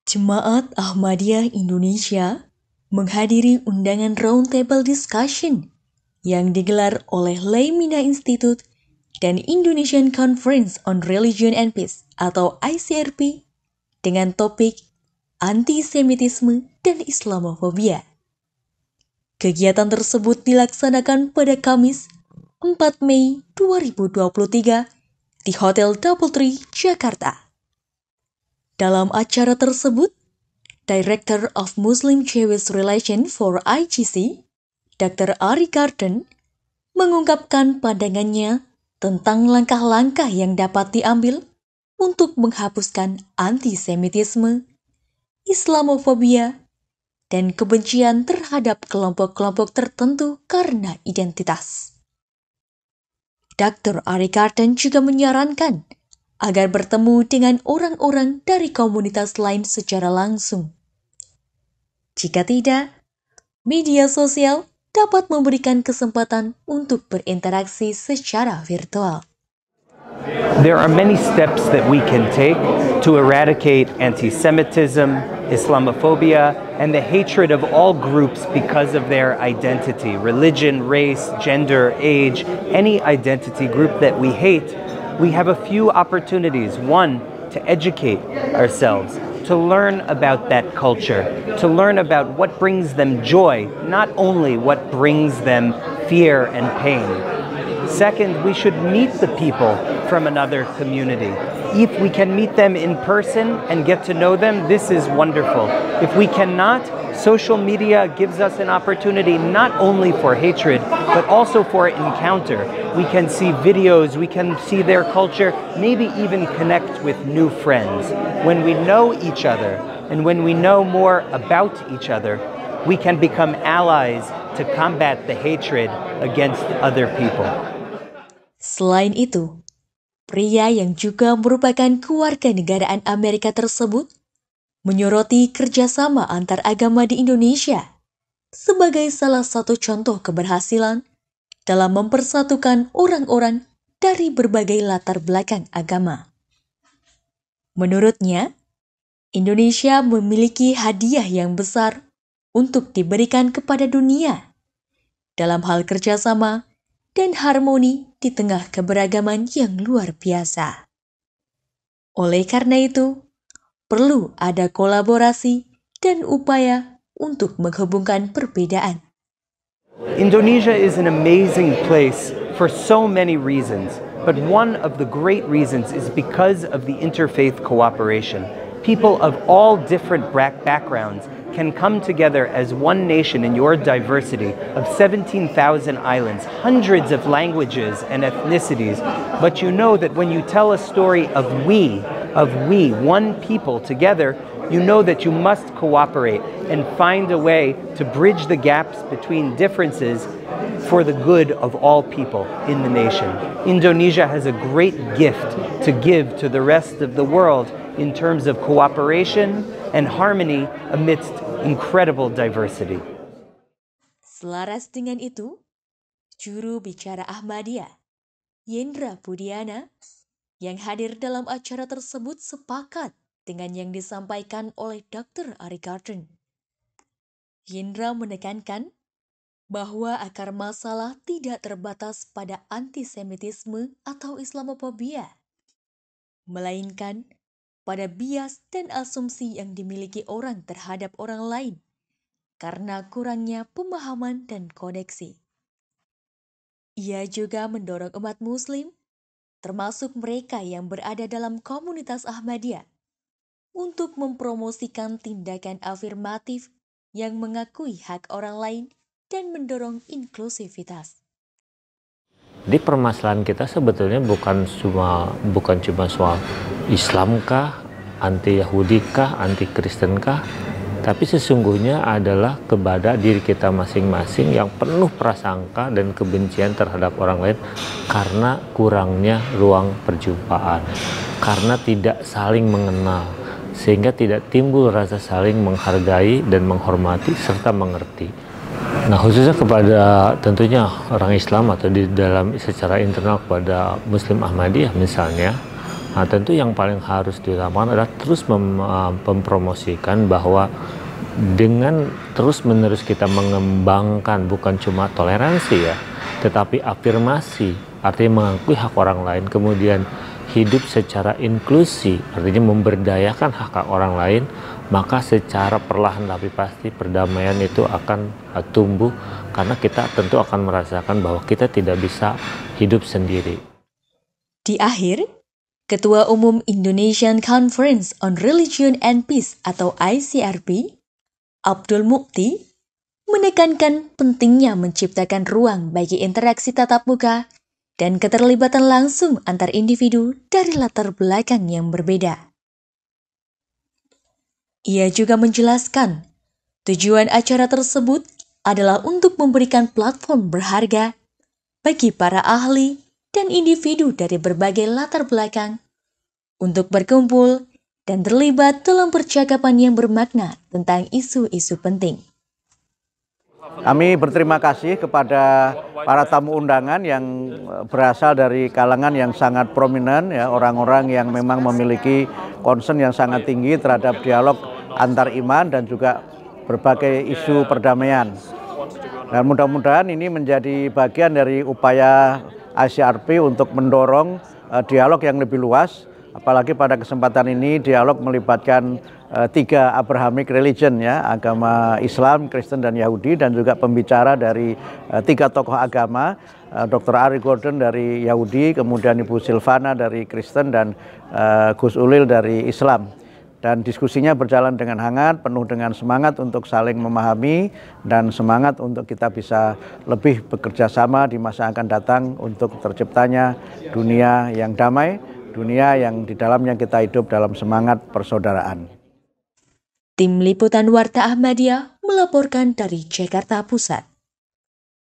Jemaat Ahmadiyah Indonesia menghadiri undangan roundtable discussion yang digelar oleh Lemina Institute dan Indonesian Conference on Religion and Peace atau ICRP dengan topik antisemitisme dan Islamofobia. Kegiatan tersebut dilaksanakan pada Kamis 4 Mei 2023 di Hotel DoubleTree, Jakarta. Dalam acara tersebut, Director of Muslim Jewish Relations for IGC, Dr. Ari Garden, mengungkapkan pandangannya tentang langkah-langkah yang dapat diambil untuk menghapuskan antisemitisme, Islamofobia, dan kebencian terhadap kelompok-kelompok tertentu karena identitas. Dr. Ari Garden juga menyarankan agar bertemu dengan orang-orang dari komunitas lain secara langsung. Jika tidak, media sosial dapat memberikan kesempatan untuk berinteraksi secara virtual. There are many steps that we can take to eradicate anti-Semitism, Islamophobia, and the hatred of all groups because of their identity, religion, race, gender, age, any identity group that we hate. We have a few opportunities. One, to educate ourselves, to learn about that culture, to learn about what brings them joy, not only what brings them fear and pain. Second, we should meet the people from another community. If we can meet them in person and get to know them, this is wonderful. If we cannot, social media gives us an opportunity not only for hatred, but also for encounter. We can see videos, we can see their culture, maybe even connect with new friends. When we know each other and when we know more about each other, we can become allies to combat the hatred against other people. Selain itu, pria yang juga merupakan kewarganegaraan Amerika tersebut menyoroti kerjasama antar agama di Indonesia sebagai salah satu contoh keberhasilan dalam mempersatukan orang-orang dari berbagai latar belakang agama. Menurutnya, Indonesia memiliki hadiah yang besar untuk diberikan kepada dunia dalam hal kerjasama dan harmoni di tengah keberagaman yang luar biasa. Oleh karena itu, perlu ada kolaborasi dan upaya untuk menghubungkan perbedaan. Indonesia is an amazing place for so many reasons, but one of the great reasons is because of the interfaith cooperation. People of all different backgrounds can come together as one nation in your diversity of 17,000 islands, hundreds of languages and ethnicities. But you know that when you tell a story of we, one people together, you know that you must cooperate and find a way to bridge the gaps between differences for the good of all people in the nation. Indonesia has a great gift to give to the rest of the world in terms of cooperation and harmony amidst incredible diversity. Selaras dengan itu, juru bicara Ahmadiyah, Yendra Budiana, yang hadir dalam acara tersebut sepakat dengan yang disampaikan oleh Dr. Ari Garden. Yendra menekankan bahwa akar masalah tidak terbatas pada antisemitisme atau Islamofobia, melainkan pada bias dan asumsi yang dimiliki orang terhadap orang lain karena kurangnya pemahaman dan koneksi. Ia juga mendorong umat Muslim, termasuk mereka yang berada dalam komunitas Ahmadiyah, untuk mempromosikan tindakan afirmatif yang mengakui hak orang lain dan mendorong inklusivitas. Di permasalahan kita sebetulnya bukan cuma soal Islamkah, anti Yahudikah, anti Kristenkah, tapi sesungguhnya adalah kepada diri kita masing-masing yang penuh prasangka dan kebencian terhadap orang lain karena kurangnya ruang perjumpaan, karena tidak saling mengenal, sehingga tidak timbul rasa saling menghargai dan menghormati serta mengerti. Nah, khususnya kepada tentunya orang Islam atau di dalam secara internal kepada Muslim Ahmadiyah misalnya, Nah, tentu yang paling harus dilakukan adalah terus mempromosikan bahwa dengan terus-menerus kita mengembangkan bukan cuma toleransi ya, tetapi afirmasi, artinya mengakui hak orang lain, kemudian hidup secara inklusi, artinya memberdayakan hak orang lain, maka secara perlahan tapi pasti perdamaian itu akan tumbuh, karena kita tentu akan merasakan bahwa kita tidak bisa hidup sendiri. Di akhir, Ketua Umum Indonesian Conference on Religion and Peace atau ICRP, Abdul Mukti, menekankan pentingnya menciptakan ruang bagi interaksi tatap muka dan keterlibatan langsung antar individu dari latar belakang yang berbeda. Ia juga menjelaskan, tujuan acara tersebut adalah untuk memberikan platform berharga bagi para ahli dan individu dari berbagai latar belakang untuk berkumpul dan terlibat dalam percakapan yang bermakna tentang isu-isu penting. Kami berterima kasih kepada para tamu undangan yang berasal dari kalangan yang sangat prominent, ya, orang-orang yang memang memiliki concern yang sangat tinggi terhadap dialog antar iman dan juga berbagai isu perdamaian. Dan mudah-mudahan ini menjadi bagian dari upaya ICRP untuk mendorong dialog yang lebih luas. Apalagi pada kesempatan ini dialog melibatkan 3 Abrahamic religion, ya, agama Islam, Kristen dan Yahudi, dan juga pembicara dari 3 tokoh agama, Dr. Ari Gordon dari Yahudi, kemudian Ibu Silvana dari Kristen, dan Gus Ulil dari Islam. Dan diskusinya berjalan dengan hangat, penuh dengan semangat untuk saling memahami dan semangat untuk kita bisa lebih bekerja sama di masa akan datang untuk terciptanya dunia yang damai, dunia yang di dalamnya kita hidup dalam semangat persaudaraan. Tim Liputan Warta Ahmadiyah melaporkan dari Jakarta Pusat.